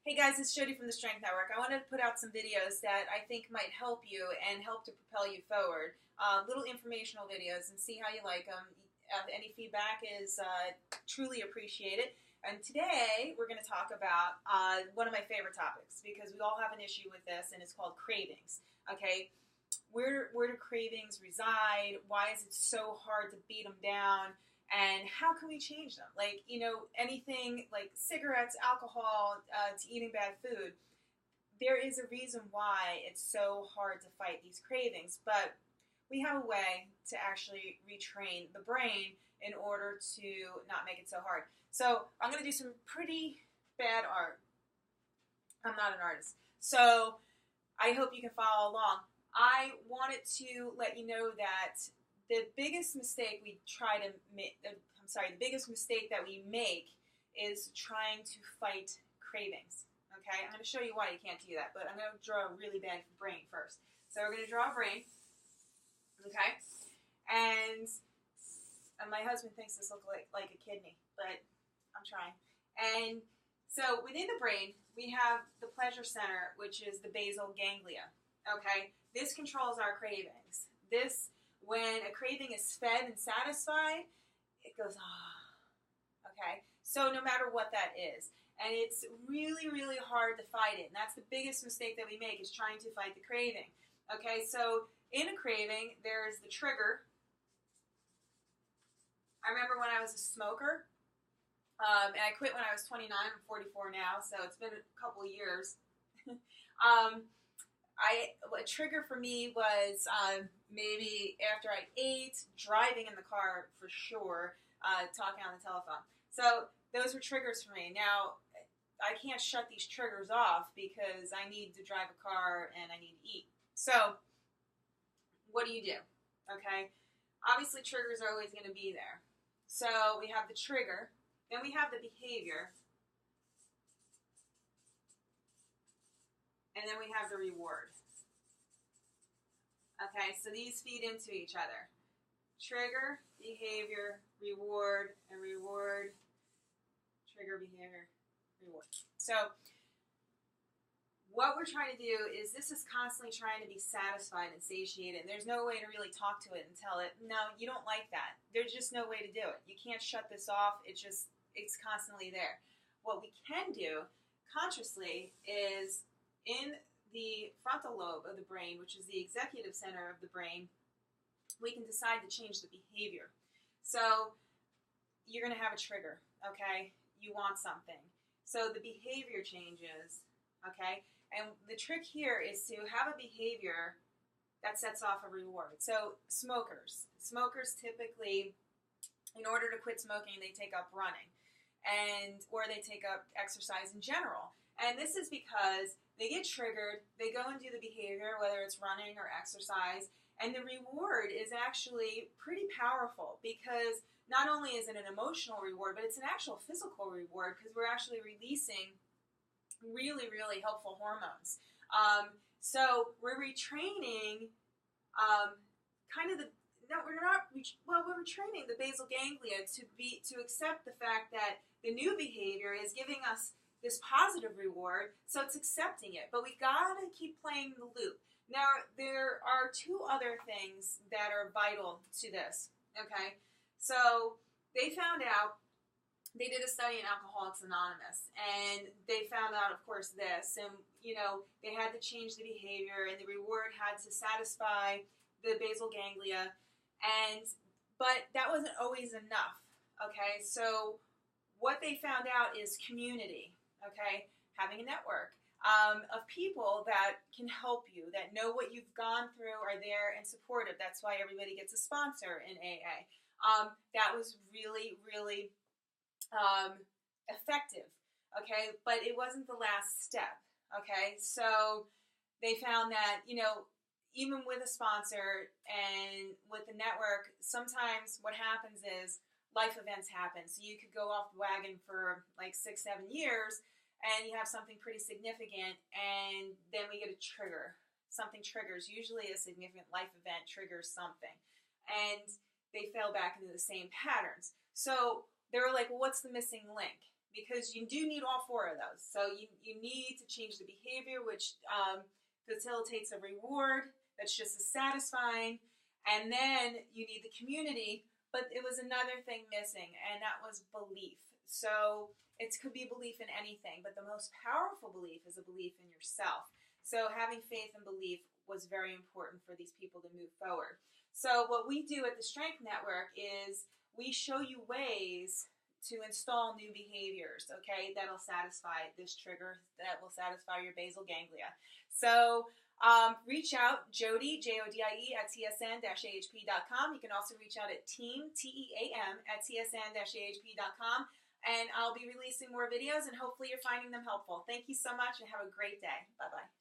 Hey guys, it's Jody from the Strength Network. I wanted to put out some videos that I think might help you and help to propel you forward. Little informational videos and see how you like them. Any feedback is truly appreciated. And today we're going to talk about one of my favorite topics because we all have an issue with this, and it's called cravings. Okay, where do cravings reside? Why is it so hard to beat them down? And how can we change them? Like, anything like cigarettes, alcohol, to eating bad food. There is a reason why it's so hard to fight these cravings, but we have a way to actually retrain the brain in order to not make it so hard. So I'm going to do some pretty bad art. I'm not an artist. So I hope you can follow along. I wanted to let you know that the biggest mistake we try to make, the biggest mistake that we make is trying to fight cravings. Okay, I'm going to show you why you can't do that, but I'm going to draw a really bad brain first. So we're going to draw a brain, okay, and my husband thinks this looks like a kidney, but I'm trying. And so within the brain, we have the pleasure center, which is the basal ganglia. Okay, this controls our cravings. When a craving is fed and satisfied, it goes, ah. Okay, so no matter what that is. And it's really, really hard to fight it. And that's the biggest mistake that we make, is trying to fight the craving. Okay, so in a craving, there's the trigger. I remember when I was a smoker, and I quit when I was 29. I'm 44 now, so it's been a couple of years. A trigger for me was maybe after I ate, driving in the car for sure, talking on the telephone. So those were triggers for me. Now, I can't shut these triggers off because I need to drive a car and I need to eat. So what do? Okay? Obviously, triggers are always going to be there. So we have the trigger, then we have the behavior, and then we have the reward. Okay, so these feed into each other. Trigger, behavior, reward, and reward, trigger, behavior, reward. So what we're trying to do is, this is constantly trying to be satisfied and satiated. There's no way to really talk to it and tell it, no, you don't like that. There's just no way to do it. You can't shut this off. It's constantly there. What we can do consciously is, in the frontal lobe of the brain, which is the executive center of the brain, we can decide to change the behavior. So you're going to have a trigger, okay? You want something. So the behavior changes, okay? And the trick here is to have a behavior that sets off a reward. So smokers typically, in order to quit smoking, they take up running, or they take up exercise in general. And this is because they get triggered, they go and do the behavior, whether it's running or exercise, and the reward is actually pretty powerful, because not only is it an emotional reward, but it's an actual physical reward, because we're actually releasing really, really helpful hormones. So we're retraining we're training the basal ganglia to accept the fact that the new behavior is giving us this positive reward, so it's accepting it. But we gotta keep playing the loop. Now, there are two other things that are vital to this, okay? So they found out, they did a study in Alcoholics Anonymous, and they found out, of course, this, and, they had to change the behavior, and the reward had to satisfy the basal ganglia, but that wasn't always enough, okay? So what they found out is community, okay? Having a network of people that can help you, that know what you've gone through, are there and supportive. That's why everybody gets a sponsor in AA. That was really, really effective, okay? But it wasn't the last step, okay? So they found that, even with a sponsor and with the network, sometimes what happens is life events happen. So you could go off the wagon for like 6-7 years, and you have something pretty significant, and then we get a trigger. Something triggers. Usually a significant life event triggers something. And they fell back into the same patterns. So they were like, well, what's the missing link? because you do need all four of those. So you need to change the behavior, which facilitates a reward that's just as satisfying. And then you need the community, but it was another thing missing, and that was belief. So it could be belief in anything, but the most powerful belief is a belief in yourself. So having faith and belief was very important for these people to move forward. So what we do at the Strength Network is we show you ways to install new behaviors, okay, that'll satisfy this trigger, that will satisfy your basal ganglia. So reach out, Jodie, Jodie, at tsn-ahp.com. You can also reach out at team, TEAM, at tsn-ahp.com. And I'll be releasing more videos, and hopefully you're finding them helpful. Thank you so much, and have a great day. Bye-bye.